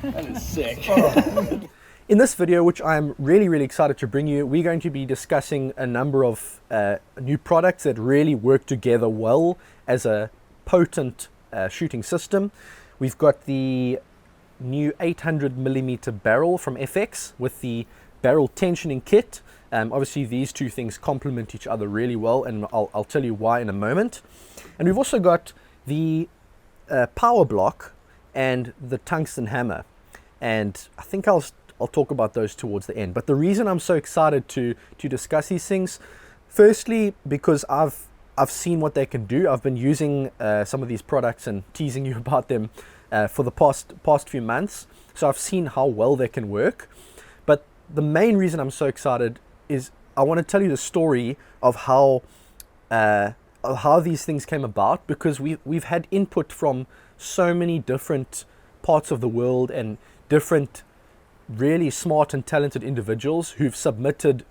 That is sick. In this video, which I'm really excited to bring you, we're going to be discussing a number of new products that really work together well as a potent shooting system. We've got the new 800mm barrel from FX with the barrel tensioning kit. Obviously these two things complement each other really well, and I'll tell you why in a moment. And we've also got the PowerBlock and the Tungsten Hammer, and I think I'll talk about those towards the end. But the reason I'm so excited to discuss these things, firstly because I've seen what they can do. I've been using some of these products and teasing you about them for the past few months, so I've seen how well they can work. But the main reason I'm so excited is I want to tell you the story of how these things came about, because we've had input from so many different parts of the world and different really smart and talented individuals who've submitted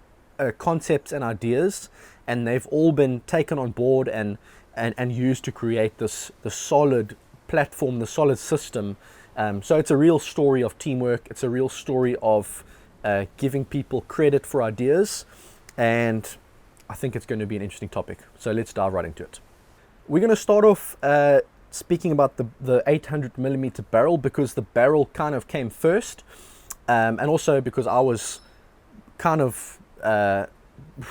concepts and ideas, and they've all been taken on board and used to create the solid platform, the solid system. So it's a real story of teamwork. It's a real story of giving people credit for ideas, and I think it's going to be an interesting topic. So let's dive right into it. We're going to start off speaking about the 800mm barrel, because the barrel kind of came first, and also because I was kind of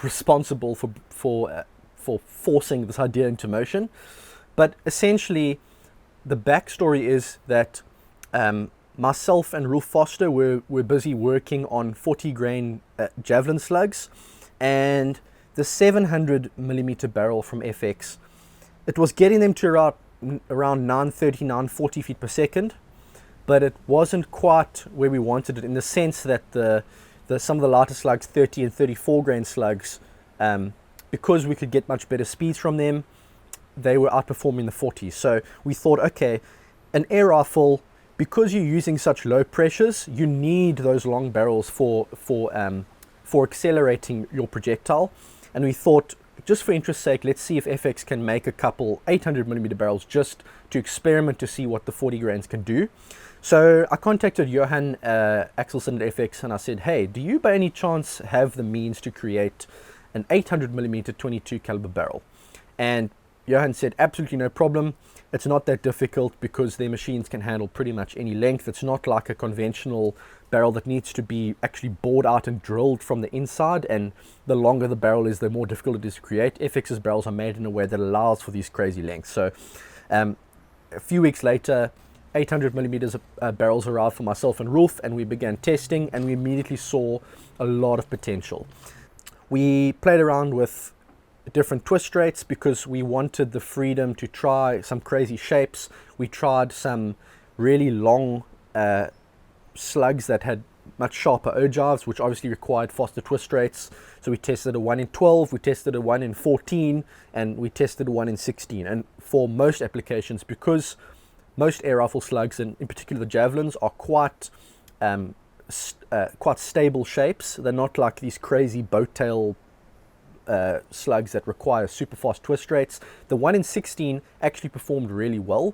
responsible for forcing this idea into motion. But essentially the backstory is that myself and Rolf Foster were busy working on 40 grain javelin slugs, and the 700mm barrel from FX, it was getting them to around 930, 940 feet per second, but it wasn't quite where we wanted it, in the sense that some of the lighter slugs, 30 and 34 grain slugs, because we could get much better speeds from them, they were outperforming the 40s. So we thought, okay, an air rifle, because you're using such low pressures, you need those long barrels for accelerating your projectile. And we thought, just for interest's sake, let's see if FX can make a couple 800mm barrels just to experiment to see what the 40 grains can do. So I contacted Johan Axelson at FX and I said, hey, do you by any chance have the means to create an 800mm 22 caliber barrel? And Johan said, absolutely no problem. It's not that difficult because their machines can handle pretty much any length. It's not like a conventional barrel that needs to be actually bored out and drilled from the inside, and the longer the barrel is, the more difficult it is to create. FX's barrels are made in a way that allows for these crazy lengths. So a few weeks later, 800mm barrels arrived for myself and Rolf, and we began testing, and we immediately saw a lot of potential. We played around with different twist rates because we wanted the freedom to try some crazy shapes. We tried some really long slugs that had much sharper ogives, which obviously required faster twist rates. So we tested a 1 in 12, we tested a 1 in 14, and we tested one in 16. And for most applications, because most air rifle slugs, and in particular the javelins, are quite stable shapes. They're not like these crazy boat tail slugs that require super fast twist rates. The 1 in 16 actually performed really well,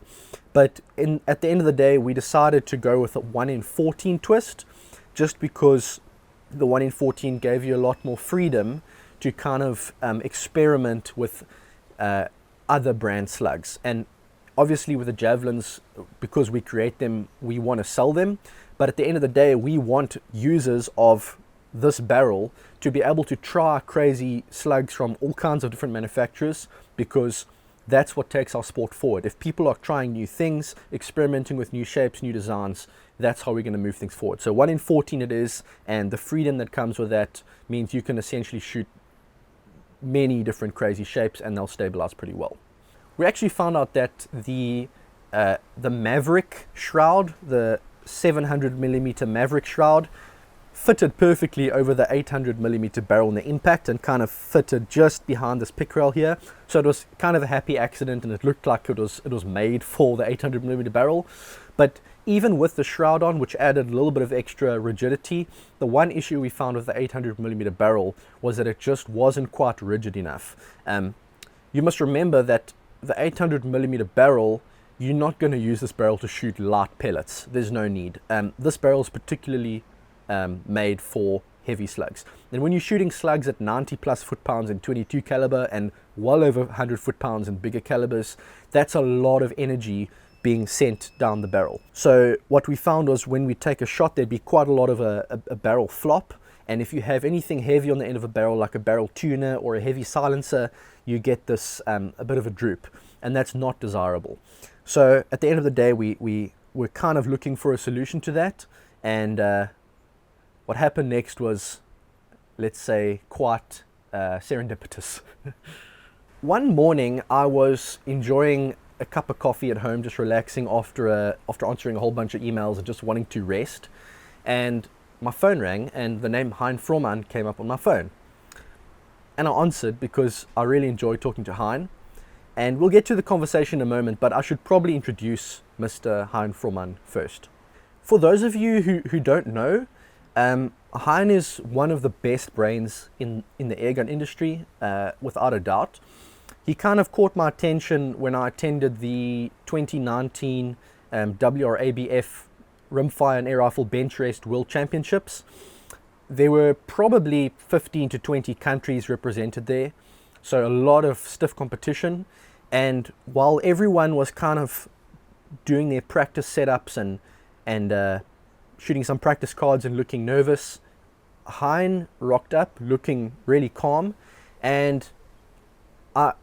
but at the end of the day we decided to go with a 1 in 14 twist, just because the 1 in 14 gave you a lot more freedom to kind of experiment with other brand slugs. And obviously with the javelins, because we create them, we want to sell them, but at the end of the day we want users of this barrel to be able to try crazy slugs from all kinds of different manufacturers, because that's what takes our sport forward. If people are trying new things, experimenting with new shapes, new designs, that's how we're going to move things forward. So 1 in 14 it is, and the freedom that comes with that means you can essentially shoot many different crazy shapes and they'll stabilize pretty well. We actually found out that the Maverick shroud, the 700mm Maverick shroud, fitted perfectly over the 800mm barrel in the impact, and kind of fitted just behind this pick rail here. So it was kind of a happy accident, and it looked like it was made for the 800mm barrel. But even with the shroud on, which added a little bit of extra rigidity, the one issue we found with the 800mm barrel was that it just wasn't quite rigid enough. You must remember that the 800mm barrel you're not going to use this barrel to shoot light pellets. There's no need. This barrel is particularly made for heavy slugs. And when you're shooting slugs at 90 plus foot-pounds in 22 caliber and well over 100 foot-pounds in bigger calibers, that's a lot of energy being sent down the barrel. So what we found was when we take a shot, there'd be quite a lot of a barrel flop. And if you have anything heavy on the end of a barrel, like a barrel tuner or a heavy silencer, you get this a bit of a droop, and that's not desirable. So at the end of the day, we were kind of looking for a solution to that. And what happened next was, let's say, quite serendipitous. One morning, I was enjoying a cup of coffee at home, just relaxing after answering a whole bunch of emails and just wanting to rest. And my phone rang, and the name Hein Frommann came up on my phone. And I answered because I really enjoyed talking to Hein. And we'll get to the conversation in a moment, but I should probably introduce Mr. Hein Frommann first. For those of you who don't know, Hein is one of the best brains in the airgun industry, without a doubt. He kind of caught my attention when I attended the 2019 WRABF Rimfire and Air Rifle Bench Rest World Championships. There were probably 15 to 20 countries represented there, so a lot of stiff competition. And while everyone was kind of doing their practice setups and shooting some practice cards and looking nervous, Hein rocked up looking really calm, and I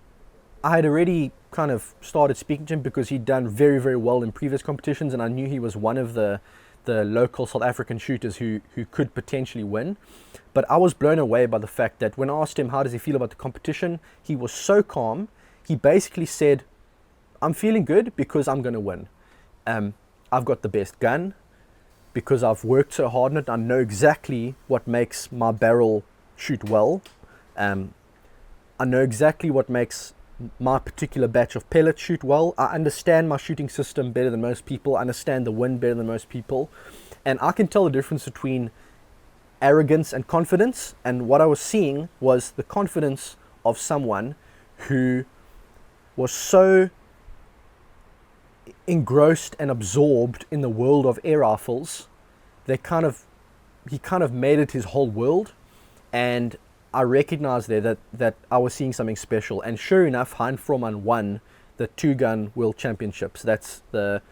had already kind of started speaking to him because he'd done very, very well in previous competitions, and I knew he was one of the local South African shooters who could potentially win. But I was blown away by the fact that when I asked him how does he feel about the competition, he was so calm. He basically said, I'm feeling good because I'm going to win. I've got the best gun because I've worked so hard on it. I know exactly what makes my barrel shoot well. I know exactly what makes my particular batch of pellets shoot well. I understand my shooting system better than most people. I understand the wind better than most people. And I can tell the difference between arrogance and confidence. And what I was seeing was the confidence of someone who was so engrossed and absorbed in the world of air rifles. He kind of made it his whole world. And I recognized there that I was seeing something special. And sure enough, Hein Frommann won the two-gun world championships. That's the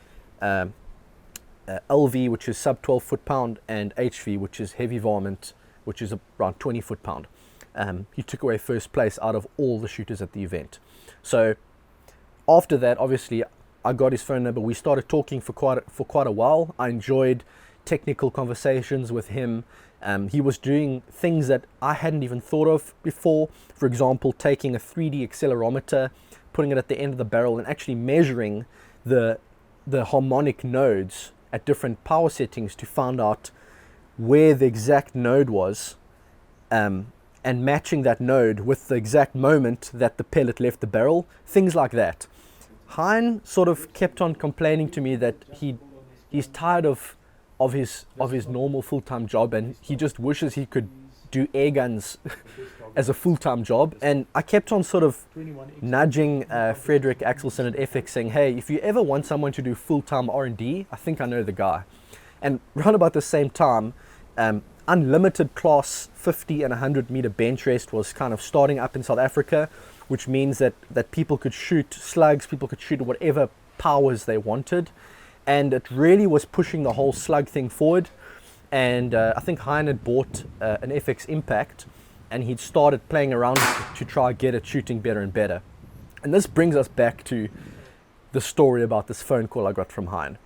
LV, which is sub 12 foot-pound, and HV, which is heavy varmint, which is around 20 foot-pound. He took away first place out of all the shooters at the event. So after that, obviously, I got his phone number. We started talking for quite a while. I enjoyed technical conversations with him. He was doing things that I hadn't even thought of before. For example, taking a 3D accelerometer, putting it at the end of the barrel, and actually measuring the harmonic nodes at different power settings to find out where the exact node was, and matching that node with the exact moment that the pellet left the barrel, things like that. Hein sort of kept on complaining to me that he's tired of his normal full-time job, and he just wishes he could do air guns as a full-time job. And I kept on sort of nudging Frederick Axelson at FX, saying, hey, if you ever want someone to do full-time R&D, I think I know the guy. And around about the same time, unlimited class 50 and 100 meter bench rest was kind of starting up in South Africa, which means that people could shoot slugs, people could shoot whatever powers they wanted. And it really was pushing the whole slug thing forward. And I think Hein had bought an FX Impact, and he'd started playing around to try get it shooting better and better. And this brings us back to the story about this phone call I got from Hein.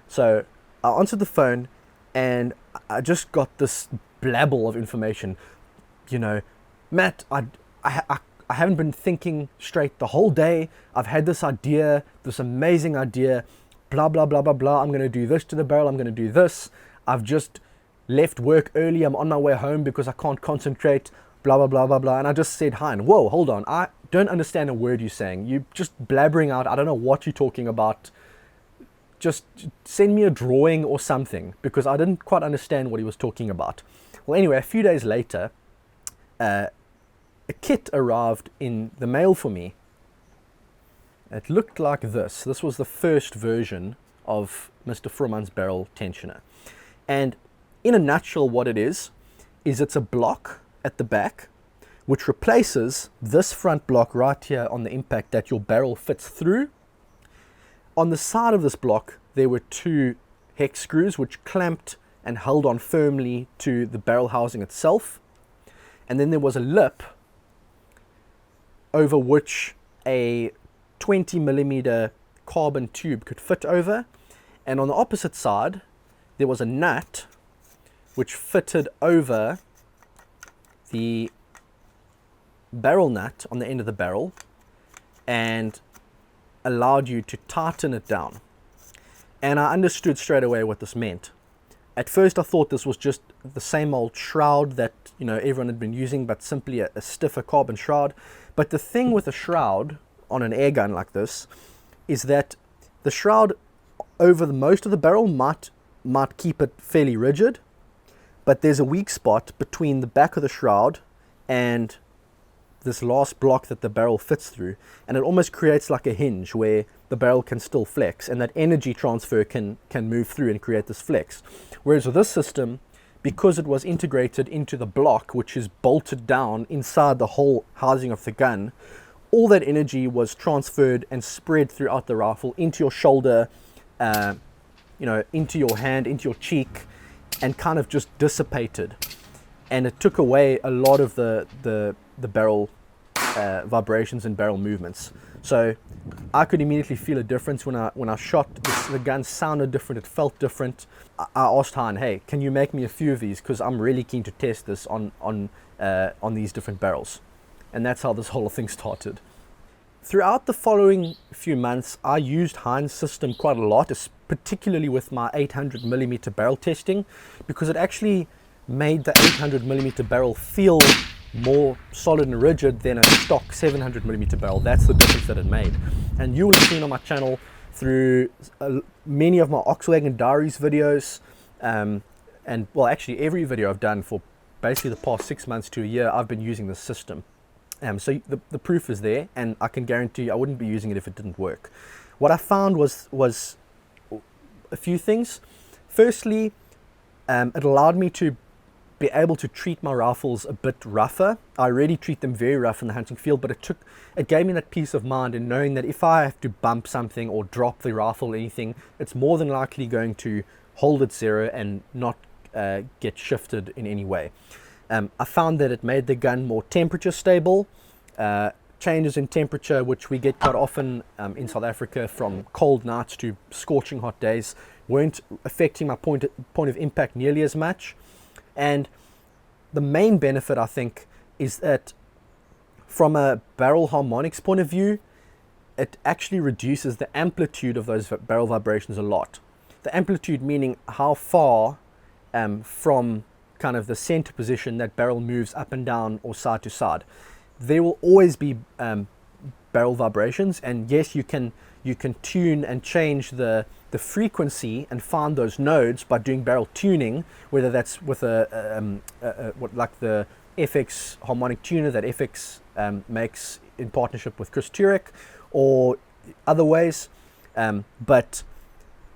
So I answered the phone, and I just got this blabble of information. You know, Matt, I haven't been thinking straight the whole day. I've had this idea, this amazing idea, blah, blah, blah, blah, blah. I'm going to do this to the barrel. I'm going to do this. I've just left work early. I'm on my way home because I can't concentrate, blah, blah, blah, blah, blah. And I just said, Hein, whoa, hold on. I don't understand a word you're saying. You're just blabbering out. I don't know what you're talking about. Just send me a drawing or something, because I didn't quite understand what he was talking about. Well, anyway, a few days later, a kit arrived in the mail for me. It looked like this. This was the first version of Mr. Frommann's barrel tensioner. And in a nutshell, what it is it's a block at the back which replaces this front block right here on the impact that your barrel fits through. On the side of this block, there were two hex screws which clamped and held on firmly to the barrel housing itself. And then there was a lip over which a 20mm carbon tube could fit over. And on the opposite side, there was a nut which fitted over the barrel nut on the end of the barrel and allowed you to tighten it down. And I understood straight away what this meant. At first I thought this was just the same old shroud that everyone had been using, but simply a stiffer carbon shroud. But the thing with a shroud on an air gun like this is that the shroud over most of the barrel might keep it fairly rigid, but there's a weak spot between the back of the shroud and this last block that the barrel fits through, and it almost creates like a hinge where the barrel can still flex, and that energy transfer can move through and create this flex. Whereas with this system, because it was integrated into the block, which is bolted down inside the whole housing of the gun, all that energy was transferred and spread throughout the rifle into your shoulder, into your hand, into your cheek, and kind of just dissipated. And it took away a lot of the barrel vibrations and barrel movements. So I could immediately feel a difference when I shot. The gun sounded different, it felt different. I asked Hein, hey, can you make me a few of these, because I'm really keen to test this on these different barrels. And that's how this whole thing started. Throughout the following few months, I used Hein's system quite a lot, particularly with my 800mm barrel testing, because it actually made the 800mm barrel feel more solid and rigid than a stock 700mm barrel. That's the difference that it made. And you will have seen on my channel through many of my Oxwagon Diaries videos, and well, actually every video I've done for basically the past 6 months to a year, I've been using this system. So the proof is there, and I can guarantee you I wouldn't be using it if it didn't work. What I found was a few things. Firstly, it allowed me to be able to treat my rifles a bit rougher. I already treat them very rough in the hunting field, but it gave me that peace of mind in knowing that if I have to bump something or drop the rifle or anything, it's more than likely going to hold at zero and not get shifted in any way. I found that it made the gun more temperature stable. Changes in temperature, which we get quite often in South Africa from cold nights to scorching hot days, weren't affecting my point of impact nearly as much. And the main benefit, I think, is that from a barrel harmonics point of view, it actually reduces the amplitude of those barrel vibrations a lot. The amplitude meaning how far from kind of the center position that barrel moves up and down or side to side. There will always be barrel vibrations, and yes, you can tune and change the frequency and find those nodes by doing barrel tuning, whether that's with like the FX harmonic tuner that FX makes in partnership with Chris Turek, or other ways. But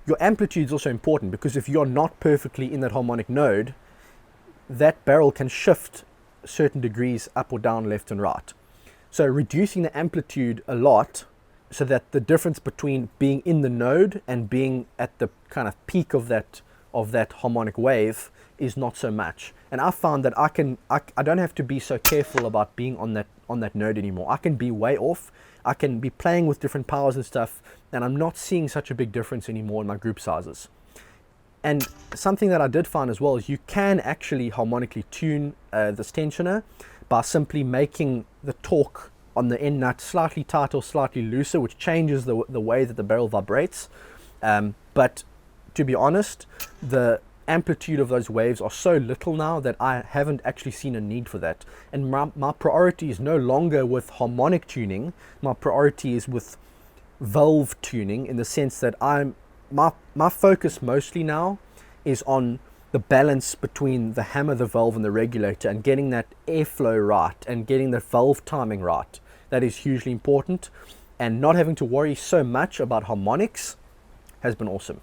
your amplitude is also important, because if you're not perfectly in that harmonic node, that barrel can shift certain degrees up or down, left and right. So reducing the amplitude a lot, so that the difference between being in the node and being at the kind of peak of that harmonic wave is not so much. And I found that I don't have to be so careful about being on that node anymore. I can be way off. I can be playing with different powers and stuff, and I'm not seeing such a big difference anymore in my group sizes. And something that I did find as well is you can actually harmonically tune this tensioner by simply making the torque on the end nut slightly tighter or slightly looser, which changes the way that the barrel vibrates. But to be honest, the amplitude of those waves are so little now that I haven't actually seen a need for that. And my priority is no longer with harmonic tuning. My priority is with valve tuning, in the sense that my focus mostly now is on the balance between the hammer, the valve and the regulator, and getting that airflow right and getting the valve timing right. That is hugely important. and not having to worry so much about harmonics has been awesome.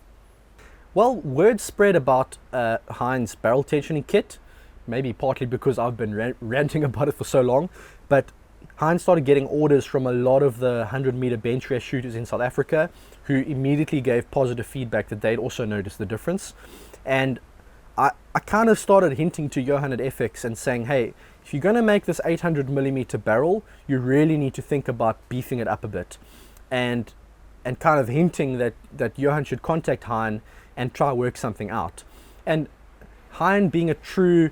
Well, word spread about Hein's barrel tensioning kit, maybe partly because I've been ranting about it for so long, but Hein started getting orders from a lot of the 100-meter bench race shooters in South Africa, who immediately gave positive feedback that they'd also noticed the difference. And I kind of started hinting to Johan at FX and saying, hey, if you're going to make this 800mm barrel, you really need to think about beefing it up a bit. And kind of hinting that Johan should contact Hein and try work something out. And Hein, being a true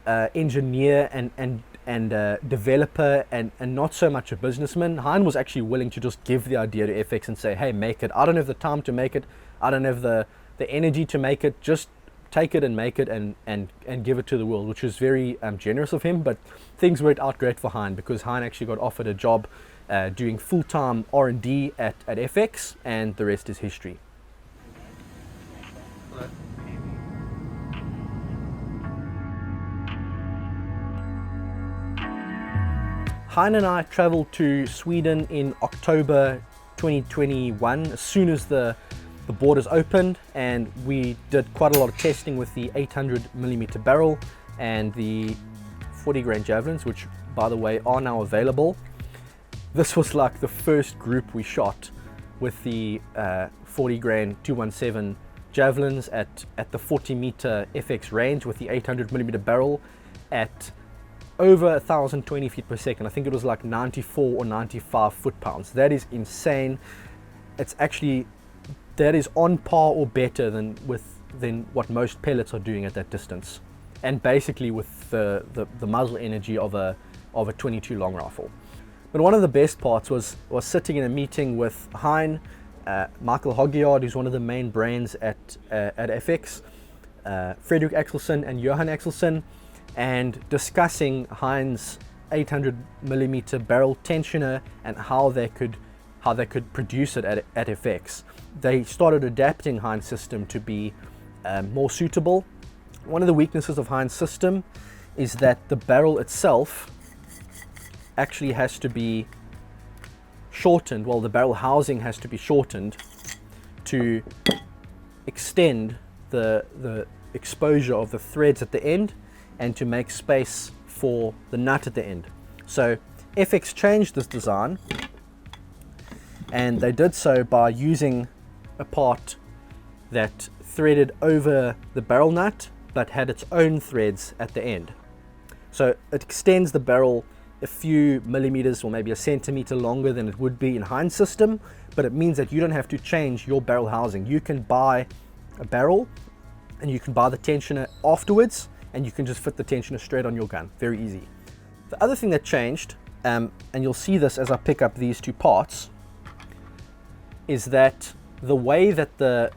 engineer and developer and not so much a businessman, Hein was actually willing to just give the idea to FX and say, hey, make it. I don't have the time to make it. I don't have the energy to make it. Just take it and make it and give it to the world, which was very generous of him. But things worked out great for Hein, because Hein actually got offered a job doing full-time R&D at FX, and the rest is history. Hein and I traveled to Sweden in October 2021, as soon as the borders opened, and we did quite a lot of testing with the 800mm barrel and the 40 grain javelins, which by the way are now available. This was like the first group we shot with the 40 grain 217 javelins at the 40-meter FX range with the 800mm barrel at over 1,020 feet per second. I think it was like 94 or 95 foot-pounds. That is insane. It's actually, that is on par or better than what most pellets are doing at that distance, and basically with the muzzle energy of a 22 long rifle. But one of the best parts was sitting in a meeting with Hein, Michael Hogyard, who's one of the main brains at FX, Frederick Axelsen and Johan Axelsen, and discussing Hein's 800mm barrel tensioner and how they could produce it at FX. They started adapting Hein's system to be more suitable. One of the weaknesses of Hein's system is that the barrel itself actually has to be shortened. Well, the barrel housing has to be shortened to extend the exposure of the threads at the end and to make space for the nut at the end. So FX changed this design, and they did so by using a part that threaded over the barrel nut but had its own threads at the end. So it extends the barrel a few millimeters or maybe a centimeter longer than it would be in Hein's system, but it means that you don't have to change your barrel housing. You can buy a barrel and you can buy the tensioner afterwards, and you can just fit the tensioner straight on your gun. Very easy. The other thing that changed, and you'll see this as I pick up these two parts, is that the way that the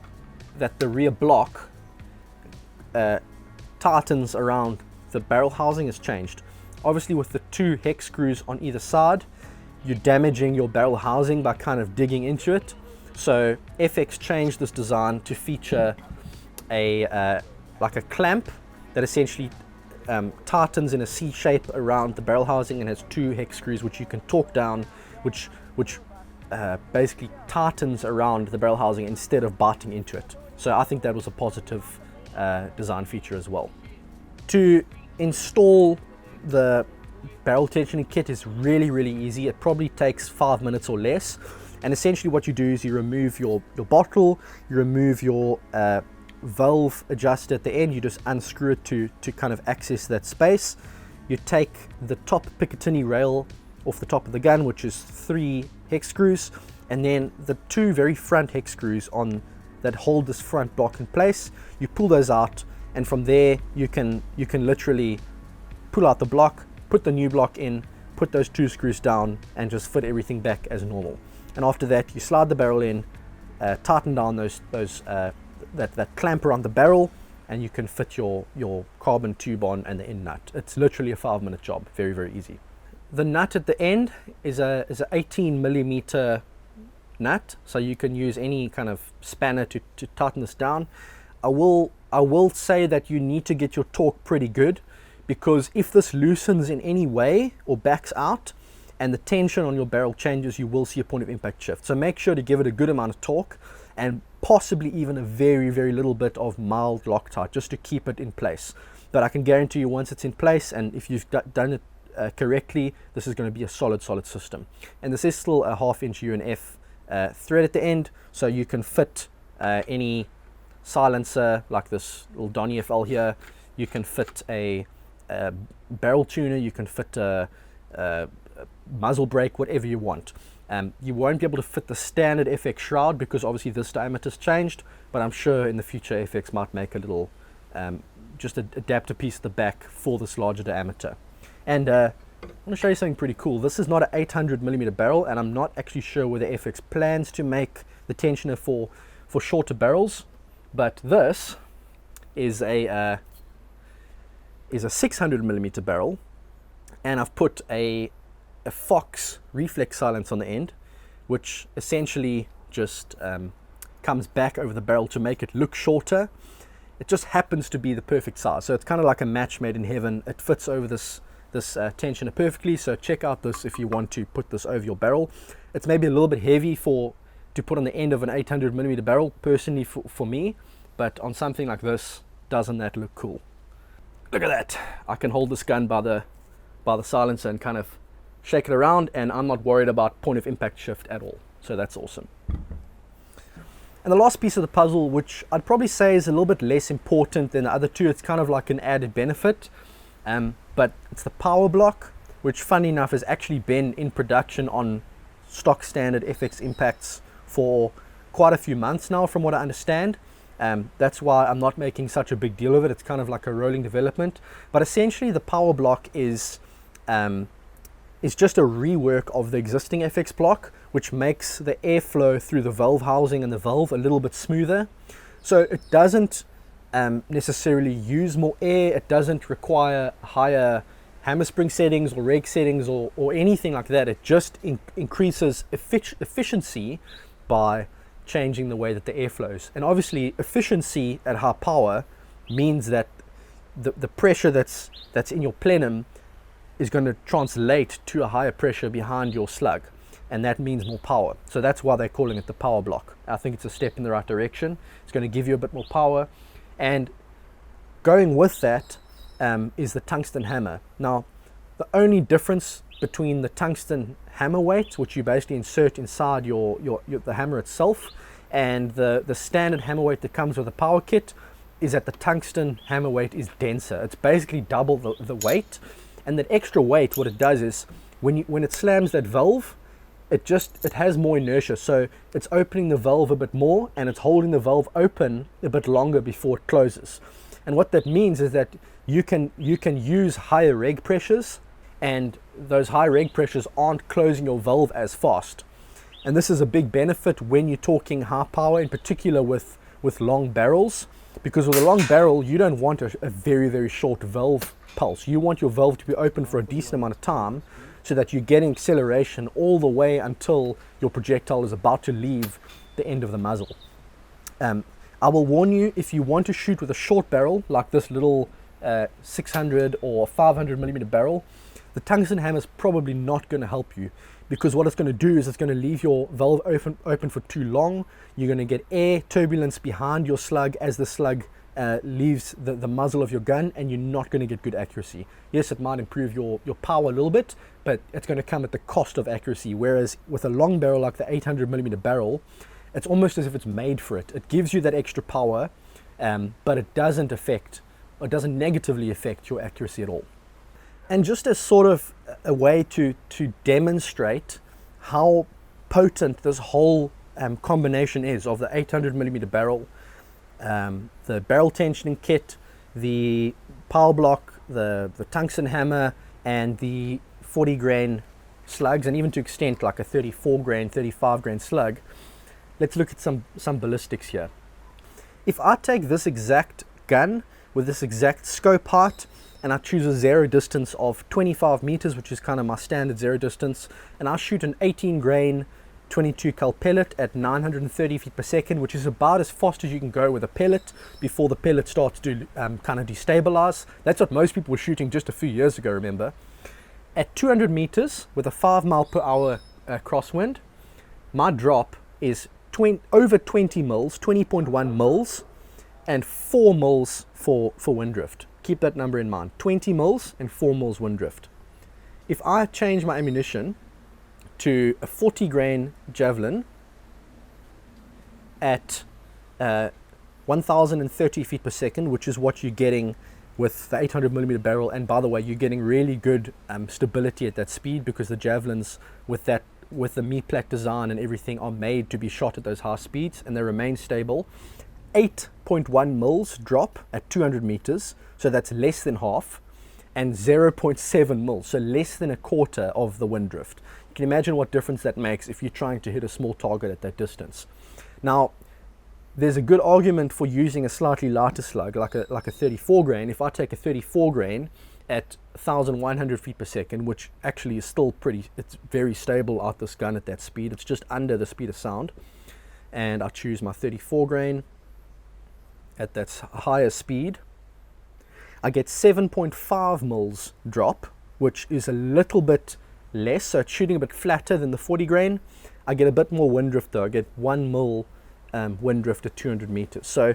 rear block tightens around the barrel housing has changed. Obviously, with the two hex screws on either side, you're damaging your barrel housing by kind of digging into it. So FX changed this design to feature like a clamp that essentially tightens in a C shape around the barrel housing and has two hex screws which you can torque down, which basically tightens around the barrel housing instead of biting into it. So I think that was a positive design feature as well. To install the barrel tensioning kit is really easy. It probably takes 5 minutes or less, and essentially what you do is you remove your bottle, you remove your valve adjuster at the end, you just unscrew it to kind of access that space. You take the top Picatinny rail off the top of the gun, which is 3 hex screws, and then the 2 very front hex screws on that hold this front block in place. You pull those out, and from there you can literally pull out the block, put the new block in, put those 2 screws down, and just fit everything back as normal. And after that, you slide the barrel in, tighten down that clamp around the barrel, and you can fit your carbon tube on and the end nut. It's literally a 5-minute job. Very easy. The nut at the end is a 18mm nut, so you can use any kind of spanner to tighten this down. I will say that you need to get your torque pretty good, because if this loosens in any way or backs out, and the tension on your barrel changes, you will see a point of impact shift. So make sure to give it a good amount of torque and possibly even a very, very little bit of mild Loctite just to keep it in place. But I can guarantee you once it's in place, and if you've done it correctly, this is going to be a solid system. And this is still a 1/2 inch UNF thread at the end, so you can fit any silencer like this little Donny FL here. You can fit a barrel tuner, you can fit a muzzle brake, whatever you want. You won't be able to fit the standard FX shroud because obviously this diameter's changed, but I'm sure in the future FX might make a little just an adapter piece at the back for this larger diameter. And I want to show you something pretty cool. This is not an 800mm barrel, and I'm not actually sure whether FX plans to make the tensioner for shorter barrels, but this is a 600mm barrel, and I've put a Fox reflex silence on the end, which essentially just comes back over the barrel to make it look shorter. It just happens to be the perfect size, so it's kind of like a match made in heaven. It fits over this tensioner perfectly, so check out this if you want to put this over your barrel. It's maybe a little bit heavy to put on the end of an 800mm barrel, personally for me, but on something like this, doesn't that look cool? Look at that. I can hold this gun by the silencer and kind of shake it around, and I'm not worried about point of impact shift at all, so that's awesome. And the last piece of the puzzle, which I'd probably say is a little bit less important than the other two, it's kind of like an added benefit, but it's the PowerBlock, which funny enough has actually been in production on stock standard FX impacts for quite a few months now, from what I understand. That's why I'm not making such a big deal of it. It's kind of like a rolling development, but essentially the PowerBlock is just a rework of the existing FX block, which makes the airflow through the valve housing and the valve a little bit smoother. So it doesn't necessarily use more air, it doesn't require higher hammer spring settings or reg settings or anything like that. It just increases efficiency by changing the way that the air flows. And obviously efficiency at high power means that the pressure that's in your plenum is going to translate to a higher pressure behind your slug, and that means more power. So that's why they're calling it the PowerBlock. I think it's a step in the right direction. It's going to give you a bit more power, and going with that is the Tungsten Hammer. Now, the only difference between the Tungsten Hammer weight, which you basically insert inside the hammer itself, and the standard hammer weight that comes with the power kit, is that the Tungsten Hammer weight is denser. It's basically double the weight. And that extra weight, what it does is when it slams that valve, it has more inertia, so it's opening the valve a bit more and it's holding the valve open a bit longer before it closes. And what that means is that you can use higher reg pressures, and those high reg pressures aren't closing your valve as fast. And this is a big benefit when you're talking high power, in particular with long barrels, because with a long barrel you don't want a very, very short valve pulse. You want your valve to be open for a decent amount of time so that you're getting acceleration all the way until your projectile is about to leave the end of the muzzle. I will warn you, if you want to shoot with a short barrel like this little 600 or 500mm barrel, the Tungsten Hammer is probably not going to help you, because what it's going to do is it's going to leave your valve open for too long. You're going to get air turbulence behind your slug as the slug leaves the muzzle of your gun, and you're not going to get good accuracy. Yes, it might improve your power a little bit, but it's going to come at the cost of accuracy. Whereas with a long barrel like the 800mm barrel, it's almost as if it's made for it. It gives you that extra power, but it doesn't negatively affect your accuracy at all. And just as sort of a way to demonstrate how potent this whole combination is of the 800mm barrel, the barrel tensioning kit, the PowerBlock, the Tungsten Hammer, and the 40 grain slugs, and even to extent like a 34 grain, 35 grain slug, let's look at some ballistics here. If I take this exact gun with this exact scope height, and I choose a zero distance of 25 meters, which is kind of my standard zero distance, and I shoot an 18 grain 22 cal pellet at 930 feet per second, which is about as fast as you can go with a pellet before the pellet starts to kind of destabilize. That's what most people were shooting just a few years ago, remember. At 200 meters with a 5 mile per hour crosswind, my drop is over 20 mils, 20.1 mils, and 4 mils for wind drift. Keep that number in mind, 20 mils and 4 mils wind drift. If I change my ammunition to a 40 grain javelin at 1030 feet per second, which is what you're getting with the 800 millimeter barrel, and by the way, you're getting really good stability at that speed, because the javelins with the me-plate design and everything are made to be shot at those high speeds, and they remain stable. 8.1 mils drop at 200 meters, so that's less than half, and 0.7 mils, so less than a quarter of the wind drift. You can imagine what difference that makes if you're trying to hit a small target at that distance. Now, there's a good argument for using a slightly lighter slug, like a 34 grain. If I take a 34 grain at 1100 feet per second, which actually is still it's very stable out this gun at that speed. It's just under the speed of sound. And I choose my 34 grain at that higher speed. I get 7.5 mils drop, which is a little bit less, so it's shooting a bit flatter than the 40 grain. I get a bit more wind drift though. I get 1 mil wind drift at 200 meters. So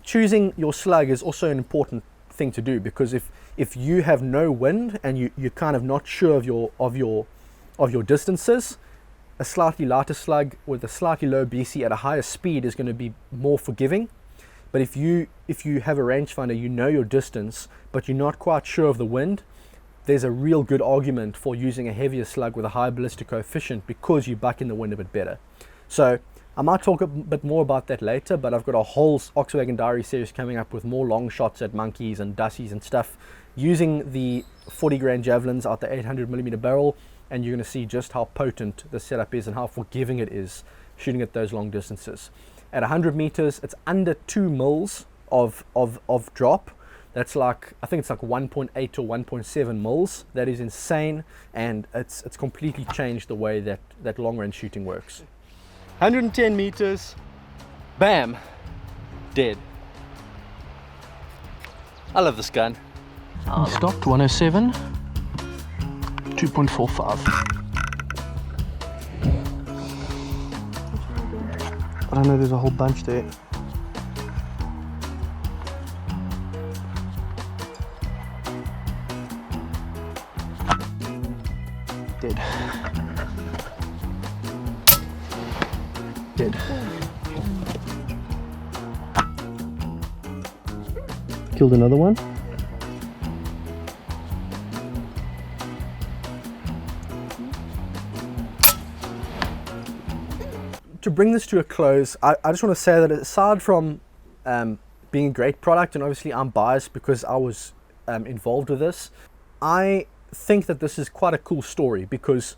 choosing your slug is also an important thing to do, because if you have no wind and you're kind of not sure of your distances, a slightly lighter slug with a slightly low BC at a higher speed is going to be more forgiving. But if you have a rangefinder, you know your distance, but you're not quite sure of the wind, there's a real good argument for using a heavier slug with a higher ballistic coefficient, because you buck in the wind a bit better. So I might talk a bit more about that later, but I've got a whole Oxwagon Diary series coming up with more long shots at monkeys and dussies and stuff, using the 40 grain javelins out the 800 millimeter barrel, and you're going to see just how potent the setup is and how forgiving it is shooting at those long distances. At 100 meters, it's under 2 mils of drop. That's like, I think it's like 1.8 or 1.7 mils. That is insane, and it's completely changed the way that long range shooting works. 110 meters, bam, dead. I love this gun. Stopped 107, 2.45. I don't know, there's a whole bunch there. Dead. Dead. Killed another one. To bring this to a close, I just want to say that aside from being a great product, and obviously I'm biased because I was involved with this, I think that this is quite a cool story, because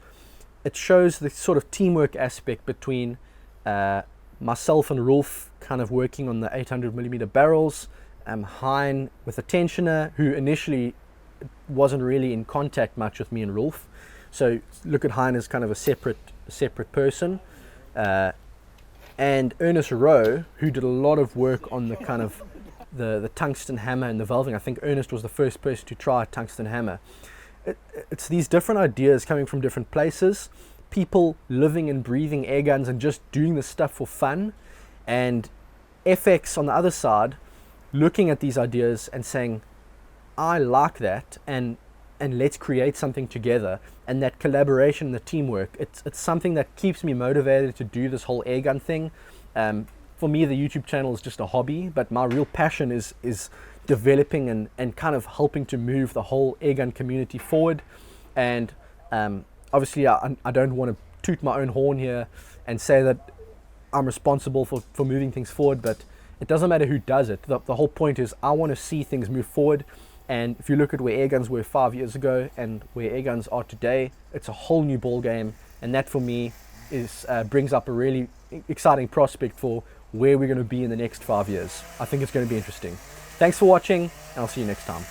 it shows the sort of teamwork aspect between myself and Rolf kind of working on the 800 millimeter barrels, Hein with a tensioner, who initially wasn't really in contact much with me and Rolf. So look at Hein as kind of a separate person. And Ernest Rowe, who did a lot of work on the kind of the tungsten hammer and the valving. I think Ernest was the first person to try a tungsten hammer. It's these different ideas coming from different places, people living and breathing air guns and just doing this stuff for fun, and FX on the other side looking at these ideas and saying, I like that, and let's create something together. And that collaboration and the teamwork, it's something that keeps me motivated to do this whole airgun thing. For me, the YouTube channel is just a hobby, but my real passion is developing and kind of helping to move the whole airgun community forward. And obviously I don't want to toot my own horn here and say that I'm responsible for moving things forward, but it doesn't matter who does it. The whole point is I want to see things move forward. And if you look at where airguns were 5 years ago and where airguns are today, it's a whole new ball game. And that for me is brings up a really exciting prospect for where we're going to be in the next 5 years. I think it's going to be interesting. Thanks for watching, and I'll see you next time.